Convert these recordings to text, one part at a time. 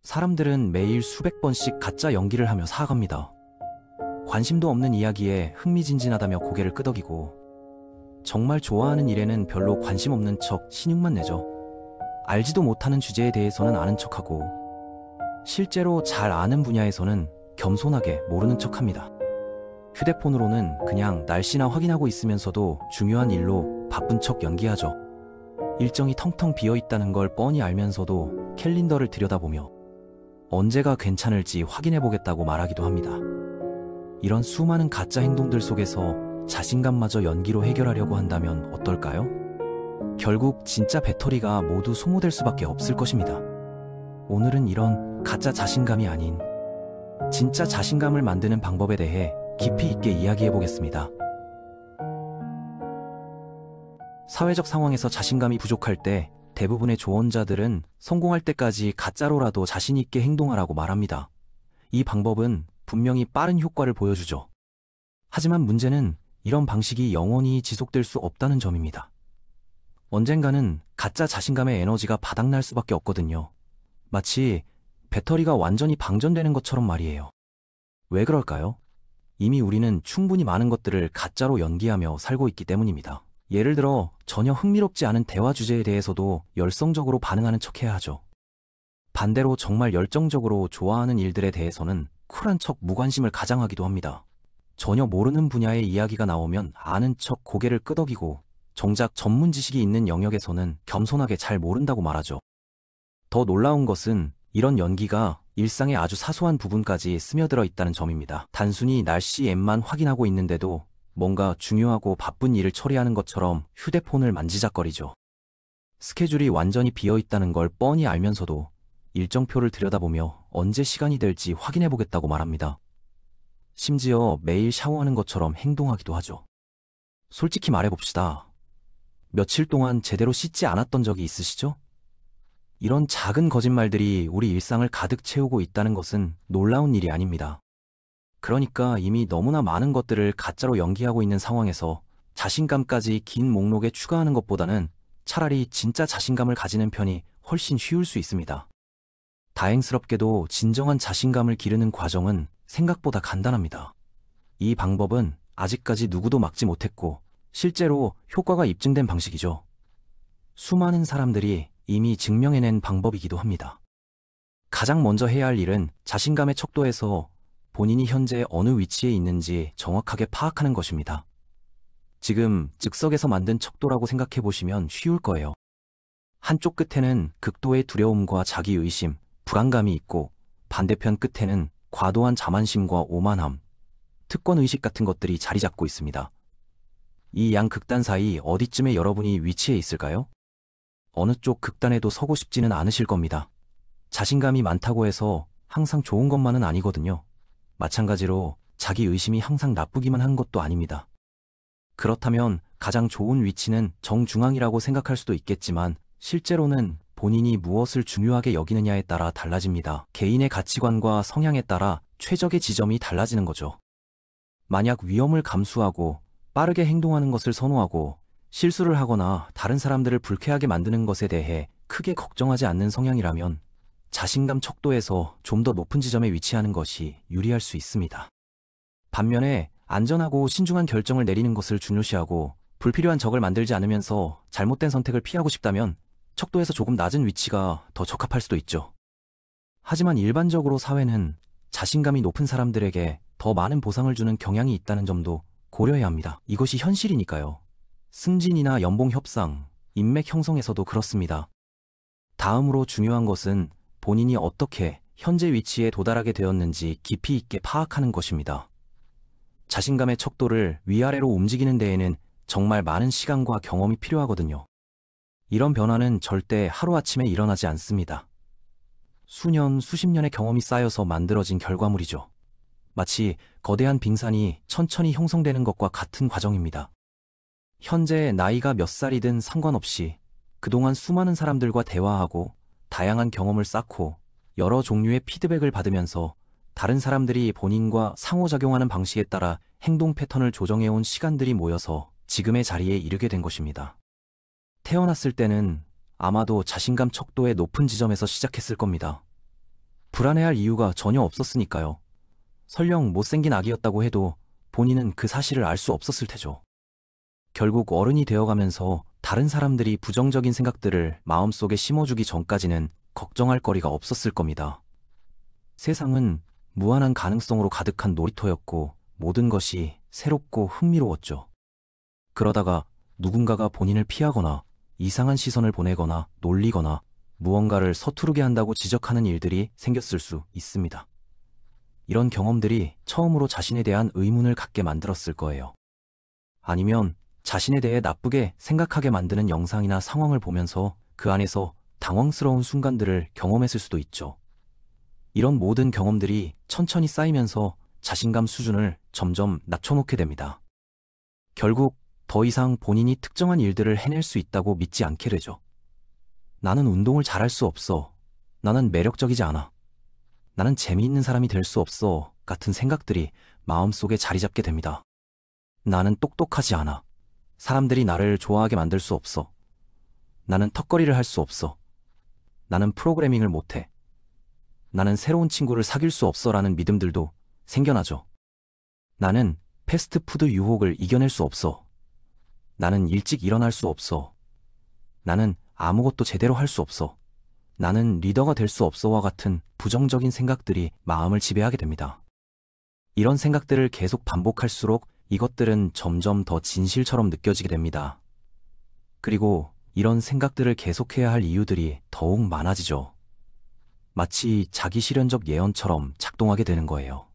사람들은 매일 수백 번씩 가짜 연기를 하며 살아갑니다. 관심도 없는 이야기에 흥미진진하다며 고개를 끄덕이고, 정말 좋아하는 일에는 별로 관심 없는 척 신용만 내죠. 알지도 못하는 주제에 대해서는 아는 척하고, 실제로 잘 아는 분야에서는 겸손하게 모르는 척합니다. 휴대폰으로는 그냥 날씨나 확인하고 있으면서도 중요한 일로 바쁜 척 연기하죠. 일정이 텅텅 비어있다는 걸 뻔히 알면서도 캘린더를 들여다보며 언제가 괜찮을지 확인해보겠다고 말하기도 합니다. 이런 수많은 가짜 행동들 속에서 자신감마저 연기로 해결하려고 한다면 어떨까요? 결국 진짜 배터리가 모두 소모될 수밖에 없을 것입니다. 오늘은 이런 가짜 자신감이 아닌 진짜 자신감을 만드는 방법에 대해 깊이 있게 이야기해 보겠습니다. 사회적 상황에서 자신감이 부족할 때 대부분의 조언자들은 성공할 때까지 가짜로라도 자신 있게 행동하라고 말합니다. 이 방법은 분명히 빠른 효과를 보여주죠. 하지만 문제는 이런 방식이 영원히 지속될 수 없다는 점입니다. 언젠가는 가짜 자신감의 에너지가 바닥날 수밖에 없거든요. 마치 배터리가 완전히 방전되는 것처럼 말이에요. 왜 그럴까요? 이미 우리는 충분히 많은 것들을 가짜로 연기하며 살고 있기 때문입니다. 예를 들어 전혀 흥미롭지 않은 대화 주제에 대해서도 열성적으로 반응하는 척해야 하죠. 반대로 정말 열정적으로 좋아하는 일들에 대해서는 쿨한 척 무관심을 가장하기도 합니다. 전혀 모르는 분야의 이야기가 나오면 아는 척 고개를 끄덕이고, 정작 전문 지식이 있는 영역에서는 겸손하게 잘 모른다고 말하죠. 더 놀라운 것은 이런 연기가 일상의 아주 사소한 부분까지 스며들어 있다는 점입니다. 단순히 날씨 앱만 확인하고 있는데도 뭔가 중요하고 바쁜 일을 처리하는 것처럼 휴대폰을 만지작거리죠. 스케줄이 완전히 비어 있다는 걸 뻔히 알면서도 일정표를 들여다보며 언제 시간이 될지 확인해보겠다고 말합니다. 심지어 매일 샤워하는 것처럼 행동하기도 하죠. 솔직히 말해봅시다. 며칠 동안 제대로 씻지 않았던 적이 있으시죠? 이런 작은 거짓말들이 우리 일상을 가득 채우고 있다는 것은 놀라운 일이 아닙니다. 그러니까 이미 너무나 많은 것들을 가짜로 연기하고 있는 상황에서 자신감까지 긴 목록에 추가하는 것보다는 차라리 진짜 자신감을 가지는 편이 훨씬 쉬울 수 있습니다. 다행스럽게도 진정한 자신감을 기르는 과정은 생각보다 간단합니다. 이 방법은 아직까지 누구도 막지 못했고 실제로 효과가 입증된 방식이죠. 수많은 사람들이 이미 증명해낸 방법이기도 합니다. 가장 먼저 해야 할 일은 자신감의 척도에서 본인이 현재 어느 위치에 있는지 정확하게 파악하는 것입니다. 지금 즉석에서 만든 척도라고 생각해 보시면 쉬울 거예요. 한쪽 끝에는 극도의 두려움과 자기의심, 불안감이 있고 반대편 끝에는 과도한 자만심과 오만함, 특권의식 같은 것들이 자리 잡고 있습니다. 이 양 극단 사이 어디쯤에 여러분이 위치해 있을까요? 어느 쪽 극단에도 서고 싶지는 않으실 겁니다. 자신감이 많다고 해서 항상 좋은 것만은 아니거든요. 마찬가지로 자기의심이 항상 나쁘기만 한 것도 아닙니다. 그렇다면 가장 좋은 위치는 정중앙이라고 생각할 수도 있겠지만 실제로는 본인이 무엇을 중요하게 여기느냐에 따라 달라집니다. 개인의 가치관과 성향에 따라 최적의 지점이 달라지는 거죠. 만약 위험을 감수하고 빠르게 행동하는 것을 선호하고 실수를 하거나 다른 사람들을 불쾌하게 만드는 것에 대해 크게 걱정하지 않는 성향이라면 자신감 척도에서 좀 더 높은 지점에 위치하는 것이 유리할 수 있습니다. 반면에 안전하고 신중한 결정을 내리는 것을 중요시하고 불필요한 적을 만들지 않으면서 잘못된 선택을 피하고 싶다면 척도에서 조금 낮은 위치가 더 적합할 수도 있죠. 하지만 일반적으로 사회는 자신감이 높은 사람들에게 더 많은 보상을 주는 경향이 있다는 점도 고려해야 합니다. 이것이 현실이니까요. 승진이나 연봉 협상, 인맥 형성에서도 그렇습니다. 다음으로 중요한 것은 본인이 어떻게 현재 위치에 도달하게 되었는지 깊이 있게 파악하는 것입니다. 자신감의 척도를 위아래로 움직이는 데에는 정말 많은 시간과 경험이 필요하거든요. 이런 변화는 절대 하루아침에 일어나지 않습니다. 수년, 수십 년의 경험이 쌓여서 만들어진 결과물이죠. 마치 거대한 빙산이 천천히 형성되는 것과 같은 과정입니다. 현재 나이가 몇 살이든 상관없이 그동안 수많은 사람들과 대화하고 다양한 경험을 쌓고 여러 종류의 피드백을 받으면서 다른 사람들이 본인과 상호작용하는 방식에 따라 행동 패턴을 조정해온 시간들이 모여서 지금의 자리에 이르게 된 것입니다. 태어났을 때는 아마도 자신감 척도의 높은 지점에서 시작했을 겁니다. 불안해할 이유가 전혀 없었으니까요. 설령 못생긴 아기였다고 해도 본인은 그 사실을 알 수 없었을 테죠. 결국 어른이 되어가면서 다른 사람들이 부정적인 생각들을 마음속에 심어주기 전까지는 걱정할 거리가 없었을 겁니다. 세상은 무한한 가능성으로 가득한 놀이터였고 모든 것이 새롭고 흥미로웠죠. 그러다가 누군가가 본인을 피하거나 이상한 시선을 보내거나 놀리거나 무언가를 서투르게 한다고 지적하는 일들이 생겼을 수 있습니다. 이런 경험들이 처음으로 자신에 대한 의문을 갖게 만들었을 거예요. 아니면 자신에 대해 나쁘게 생각하게 만드는 영상이나 상황을 보면서 그 안에서 당황스러운 순간들을 경험했을 수도 있죠. 이런 모든 경험들이 천천히 쌓이면서 자신감 수준을 점점 낮춰놓게 됩니다. 결국 더 이상 본인이 특정한 일들을 해낼 수 있다고 믿지 않게 되죠. 나는 운동을 잘할 수 없어. 나는 매력적이지 않아. 나는 재미있는 사람이 될 수 없어. 같은 생각들이 마음속에 자리 잡게 됩니다. 나는 똑똑하지 않아. 사람들이 나를 좋아하게 만들 수 없어. 나는 턱걸이를 할 수 없어. 나는 프로그래밍을 못해. 나는 새로운 친구를 사귈 수 없어 라는 믿음들도 생겨나죠. 나는 패스트푸드 유혹을 이겨낼 수 없어. 나는 일찍 일어날 수 없어. 나는 아무것도 제대로 할 수 없어. 나는 리더가 될 수 없어와 같은 부정적인 생각들이 마음을 지배하게 됩니다. 이런 생각들을 계속 반복할수록 이것들은 점점 더 진실처럼 느껴지게 됩니다. 그리고 이런 생각들을 계속해야 할 이유들이 더욱 많아지죠. 마치 자기 실현적 예언처럼 작동하게 되는 거예요.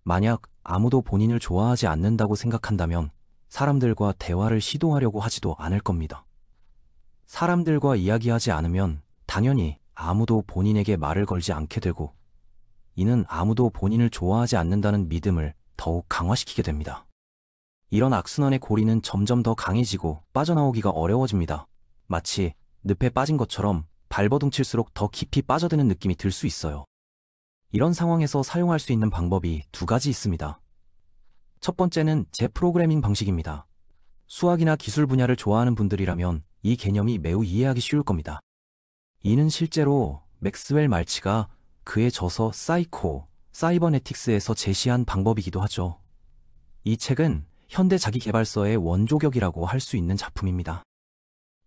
만약 아무도 본인을 좋아하지 않는다고 생각한다면 사람들과 대화를 시도하려고 하지도 않을 겁니다. 사람들과 이야기하지 않으면 당연히 아무도 본인에게 말을 걸지 않게 되고 이는 아무도 본인을 좋아하지 않는다는 믿음을 더욱 강화시키게 됩니다. 이런 악순환의 고리는 점점 더 강해지고 빠져나오기가 어려워집니다. 마치 늪에 빠진 것처럼 발버둥칠수록 더 깊이 빠져드는 느낌이 들 수 있어요. 이런 상황에서 사용할 수 있는 방법이 두 가지 있습니다. 첫 번째는 재프로그래밍 방식입니다. 수학이나 기술 분야를 좋아하는 분들이라면 이 개념이 매우 이해하기 쉬울 겁니다. 이는 실제로 맥스웰 말치가 그의 저서 사이버네틱스에서 제시한 방법이기도 하죠. 이 책은 현대 자기계발서의 원조격이라고 할 수 있는 작품입니다.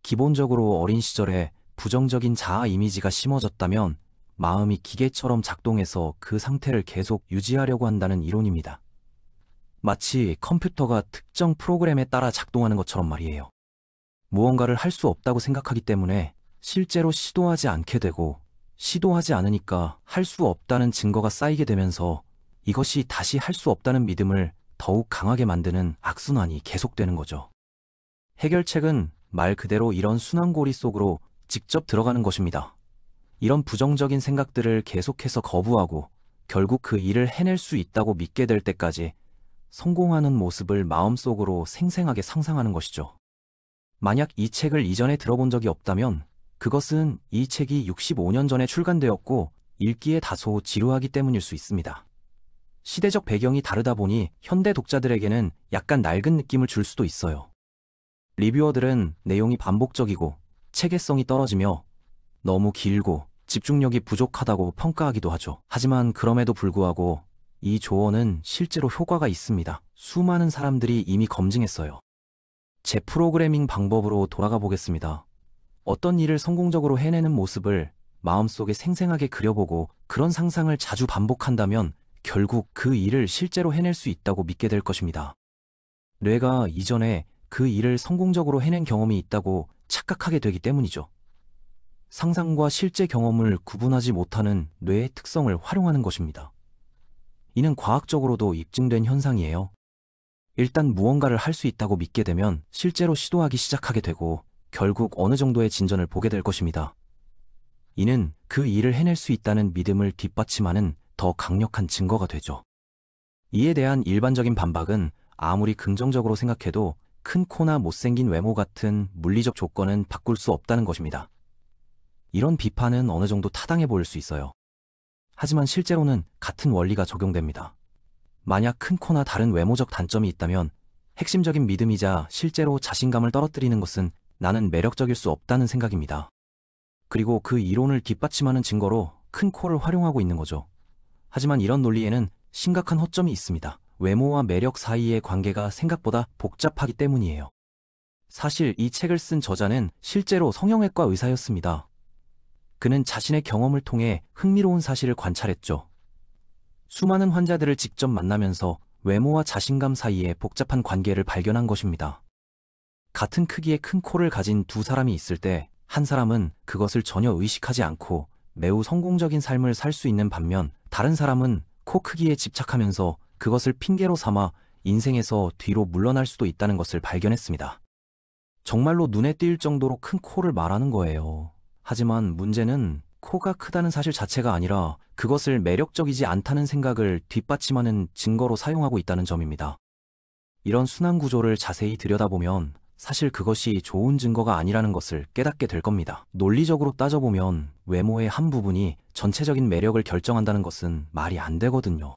기본적으로 어린 시절에 부정적인 자아 이미지가 심어졌다면 마음이 기계처럼 작동해서 그 상태를 계속 유지하려고 한다는 이론입니다. 마치 컴퓨터가 특정 프로그램에 따라 작동하는 것처럼 말이에요. 무언가를 할 수 없다고 생각하기 때문에 실제로 시도하지 않게 되고 시도하지 않으니까 할 수 없다는 증거가 쌓이게 되면서 이것이 다시 할 수 없다는 믿음을 더욱 강하게 만드는 악순환이 계속되는 거죠. 해결책은 말 그대로 이런 순환고리 속으로 직접 들어가는 것입니다. 이런 부정적인 생각들을 계속해서 거부하고 결국 그 일을 해낼 수 있다고 믿게 될 때까지 성공하는 모습을 마음속으로 생생하게 상상하는 것이죠. 만약 이 책을 이전에 들어본 적이 없다면 그것은 이 책이 65년 전에 출간되었고 읽기에 다소 지루하기 때문일 수 있습니다. 시대적 배경이 다르다 보니 현대 독자들에게는 약간 낡은 느낌을 줄 수도 있어요. 리뷰어들은 내용이 반복적이고 체계성이 떨어지며 너무 길고 집중력이 부족하다고 평가하기도 하죠. 하지만 그럼에도 불구하고 이 조언은 실제로 효과가 있습니다. 수많은 사람들이 이미 검증했어요. 재프로그래밍 방법으로 돌아가 보겠습니다. 어떤 일을 성공적으로 해내는 모습을 마음속에 생생하게 그려보고 그런 상상을 자주 반복한다면 결국 그 일을 실제로 해낼 수 있다고 믿게 될 것입니다. 뇌가 이전에 그 일을 성공적으로 해낸 경험이 있다고 착각하게 되기 때문이죠. 상상과 실제 경험을 구분하지 못하는 뇌의 특성을 활용하는 것입니다. 이는 과학적으로도 입증된 현상이에요. 일단 무언가를 할 수 있다고 믿게 되면 실제로 시도하기 시작하게 되고 결국 어느 정도의 진전을 보게 될 것입니다. 이는 그 일을 해낼 수 있다는 믿음을 뒷받침하는 더 강력한 증거가 되죠. 이에 대한 일반적인 반박은 아무리 긍정적으로 생각해도 큰 코나 못생긴 외모 같은 물리적 조건은 바꿀 수 없다는 것입니다. 이런 비판은 어느 정도 타당해 보일 수 있어요. 하지만 실제로는 같은 원리가 적용됩니다. 만약 큰 코나 다른 외모적 단점이 있다면 핵심적인 믿음이자 실제로 자신감을 떨어뜨리는 것은 나는 매력적일 수 없다는 생각입니다. 그리고 그 이론을 뒷받침하는 증거로 큰 코를 활용하고 있는 거죠. 하지만 이런 논리에는 심각한 허점이 있습니다. 외모와 매력 사이의 관계가 생각보다 복잡하기 때문이에요. 사실 이 책을 쓴 저자는 실제로 성형외과 의사였습니다. 그는 자신의 경험을 통해 흥미로운 사실을 관찰했죠. 수많은 환자들을 직접 만나면서 외모와 자신감 사이의 복잡한 관계를 발견한 것입니다. 같은 크기의 큰 코를 가진 두 사람이 있을 때 한 사람은 그것을 전혀 의식하지 않고 매우 성공적인 삶을 살 수 있는 반면 다른 사람은 코 크기에 집착하면서 그것을 핑계로 삼아 인생에서 뒤로 물러날 수도 있다는 것을 발견했습니다. 정말로 눈에 띌 정도로 큰 코를 말하는 거예요. 하지만 문제는 코가 크다는 사실 자체가 아니라 그것을 매력적이지 않다는 생각을 뒷받침하는 증거로 사용하고 있다는 점입니다. 이런 순환 구조를 자세히 들여다보면 사실 그것이 좋은 증거가 아니라는 것을 깨닫게 될 겁니다. 논리적으로 따져보면 외모의 한 부분이 전체적인 매력을 결정한다는 것은 말이 안 되거든요.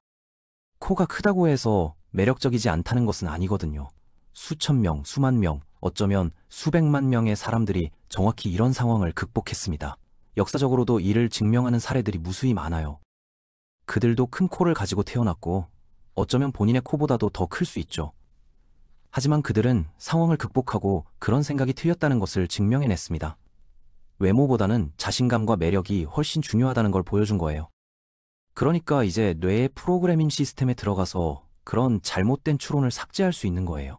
코가 크다고 해서 매력적이지 않다는 것은 아니거든요. 수천 명, 수만 명, 어쩌면 수백만 명의 사람들이 정확히 이런 상황을 극복했습니다. 역사적으로도 이를 증명하는 사례들이 무수히 많아요. 그들도 큰 코를 가지고 태어났고 어쩌면 본인의 코보다도 더 클 수 있죠. 하지만 그들은 상황을 극복하고 그런 생각이 틀렸다는 것을 증명해냈습니다. 외모보다는 자신감과 매력이 훨씬 중요하다는 걸 보여준 거예요. 그러니까 이제 뇌의 프로그래밍 시스템에 들어가서 그런 잘못된 추론을 삭제할 수 있는 거예요.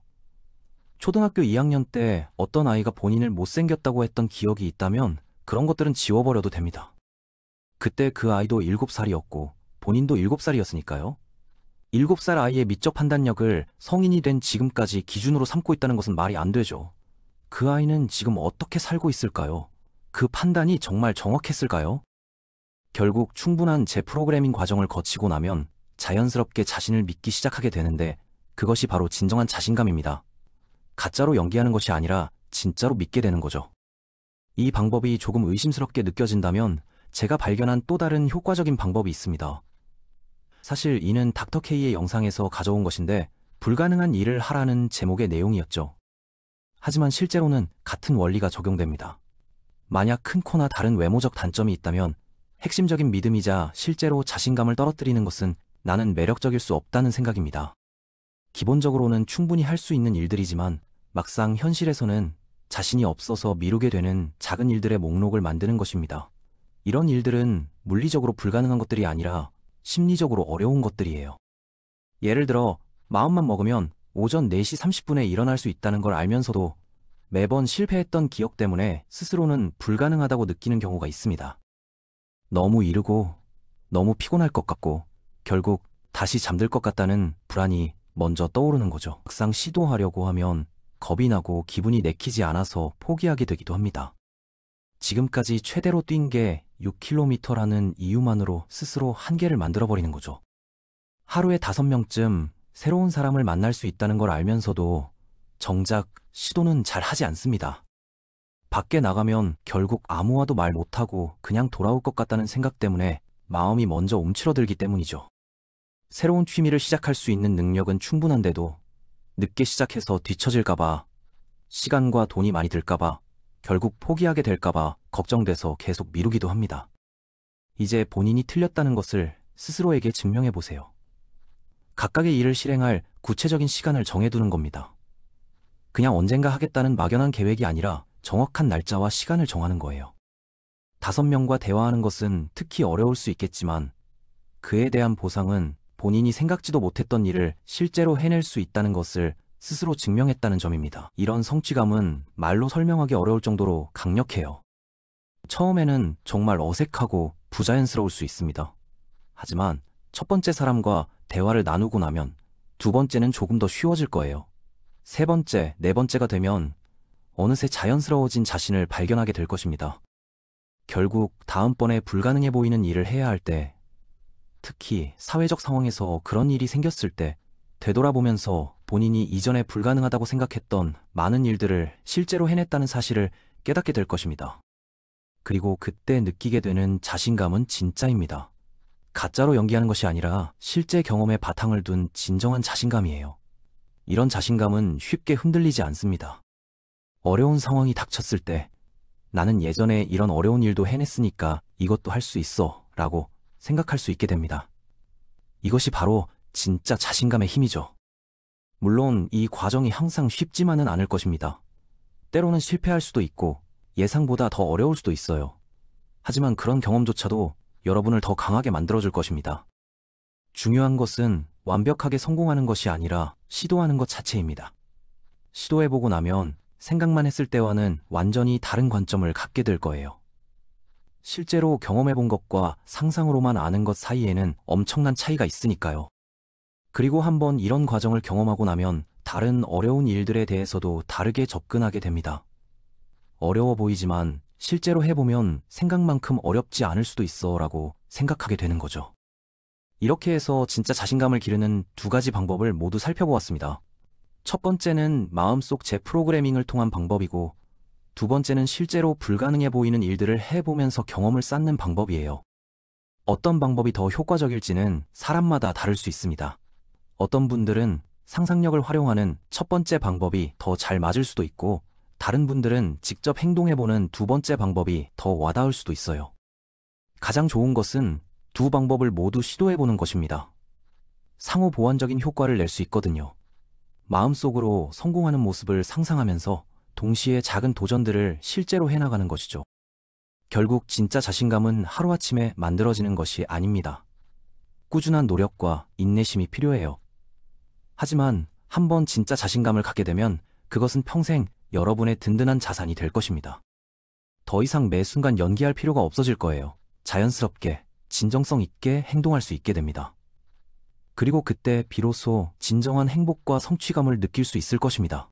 초등학교 2학년 때 어떤 아이가 본인을 못생겼다고 했던 기억이 있다면 그런 것들은 지워버려도 됩니다. 그때 그 아이도 7살이었고 본인도 7살이었으니까요. 7살 아이의 미적 판단력을 성인이 된 지금까지 기준으로 삼고 있다는 것은 말이 안 되죠. 그 아이는 지금 어떻게 살고 있을까요? 그 판단이 정말 정확했을까요? 결국 충분한 재프로그래밍 과정을 거치고 나면 자연스럽게 자신을 믿기 시작하게 되는데 그것이 바로 진정한 자신감입니다. 가짜로 연기하는 것이 아니라 진짜로 믿게 되는 거죠. 이 방법이 조금 의심스럽게 느껴진다면 제가 발견한 또 다른 효과적인 방법이 있습니다. 사실 이는 닥터 K의 영상에서 가져온 것인데 불가능한 일을 하라는 제목의 내용이었죠. 하지만 실제로는 같은 원리가 적용됩니다. 만약 큰 코나 다른 외모적 단점이 있다면 핵심적인 믿음이자 실제로 자신감을 떨어뜨리는 것은 나는 매력적일 수 없다는 생각입니다. 기본적으로는 충분히 할 수 있는 일들이지만 막상 현실에서는 자신이 없어서 미루게 되는 작은 일들의 목록을 만드는 것입니다. 이런 일들은 물리적으로 불가능한 것들이 아니라 심리적으로 어려운 것들이에요. 예를 들어 마음만 먹으면 오전 4시 30분에 일어날 수 있다는 걸 알면서도 매번 실패했던 기억 때문에 스스로는 불가능하다고 느끼는 경우가 있습니다. 너무 이르고 너무 피곤할 것 같고 결국 다시 잠들 것 같다는 불안이 먼저 떠오르는 거죠. 막상 시도하려고 하면 겁이 나고 기분이 내키지 않아서 포기하게 되기도 합니다. 지금까지 최대로 뛴 게 6km라는 이유만으로 스스로 한계를 만들어버리는 거죠. 하루에 5명쯤 새로운 사람을 만날 수 있다는 걸 알면서도 정작 시도는 잘 하지 않습니다. 밖에 나가면 결국 아무와도 말 못하고 그냥 돌아올 것 같다는 생각 때문에 마음이 먼저 움츠러들기 때문이죠. 새로운 취미를 시작할 수 있는 능력은 충분한데도 늦게 시작해서 뒤처질까봐, 시간과 돈이 많이 들까봐, 결국 포기하게 될까봐 걱정돼서 계속 미루기도 합니다. 이제 본인이 틀렸다는 것을 스스로에게 증명해보세요. 각각의 일을 실행할 구체적인 시간을 정해두는 겁니다. 그냥 언젠가 하겠다는 막연한 계획이 아니라 정확한 날짜와 시간을 정하는 거예요. 5명과 대화하는 것은 특히 어려울 수 있겠지만 그에 대한 보상은 본인이 생각지도 못했던 일을 실제로 해낼 수 있다는 것을 스스로 증명했다는 점입니다. 이런 성취감은 말로 설명하기 어려울 정도로 강력해요. 처음에는 정말 어색하고 부자연스러울 수 있습니다. 하지만 첫 번째 사람과 대화를 나누고 나면 두 번째는 조금 더 쉬워질 거예요. 세 번째, 네 번째가 되면 어느새 자연스러워진 자신을 발견하게 될 것입니다. 결국 다음번에 불가능해 보이는 일을 해야 할 때, 특히 사회적 상황에서 그런 일이 생겼을 때 되돌아보면서 본인이 이전에 불가능하다고 생각했던 많은 일들을 실제로 해냈다는 사실을 깨닫게 될 것입니다. 그리고 그때 느끼게 되는 자신감은 진짜입니다. 가짜로 연기하는 것이 아니라 실제 경험에 바탕을 둔 진정한 자신감이에요. 이런 자신감은 쉽게 흔들리지 않습니다. 어려운 상황이 닥쳤을 때 나는 예전에 이런 어려운 일도 해냈으니까 이것도 할 수 있어 라고 생각할 수 있게 됩니다. 이것이 바로 진짜 자신감의 힘이죠. 물론 이 과정이 항상 쉽지만은 않을 것입니다. 때로는 실패할 수도 있고 예상보다 더 어려울 수도 있어요. 하지만 그런 경험조차도 여러분을 더 강하게 만들어줄 것입니다. 중요한 것은 완벽하게 성공하는 것이 아니라 시도하는 것 자체입니다. 시도해보고 나면 생각만 했을 때와는 완전히 다른 관점을 갖게 될 거예요. 실제로 경험해본 것과 상상으로만 아는 것 사이에는 엄청난 차이가 있으니까요. 그리고 한번 이런 과정을 경험하고 나면 다른 어려운 일들에 대해서도 다르게 접근하게 됩니다. 어려워 보이지만 실제로 해보면 생각만큼 어렵지 않을 수도 있어 라고 생각하게 되는 거죠. 이렇게 해서 진짜 자신감을 기르는 두 가지 방법을 모두 살펴보았습니다. 첫 번째는 마음속 재프로그래밍을 통한 방법이고, 두 번째는 실제로 불가능해 보이는 일들을 해보면서 경험을 쌓는 방법이에요. 어떤 방법이 더 효과적일지는 사람마다 다를 수 있습니다. 어떤 분들은 상상력을 활용하는 첫 번째 방법이 더 잘 맞을 수도 있고, 다른 분들은 직접 행동해보는 두 번째 방법이 더 와닿을 수도 있어요. 가장 좋은 것은 두 방법을 모두 시도해보는 것입니다. 상호 보완적인 효과를 낼 수 있거든요. 마음속으로 성공하는 모습을 상상하면서 동시에 작은 도전들을 실제로 해나가는 것이죠. 결국 진짜 자신감은 하루아침에 만들어지는 것이 아닙니다. 꾸준한 노력과 인내심이 필요해요. 하지만 한번 진짜 자신감을 갖게 되면 그것은 평생 여러분의 든든한 자산이 될 것입니다. 더 이상 매 순간 연기할 필요가 없어질 거예요. 자연스럽게, 진정성 있게 행동할 수 있게 됩니다. 그리고 그때 비로소 진정한 행복과 성취감을 느낄 수 있을 것입니다.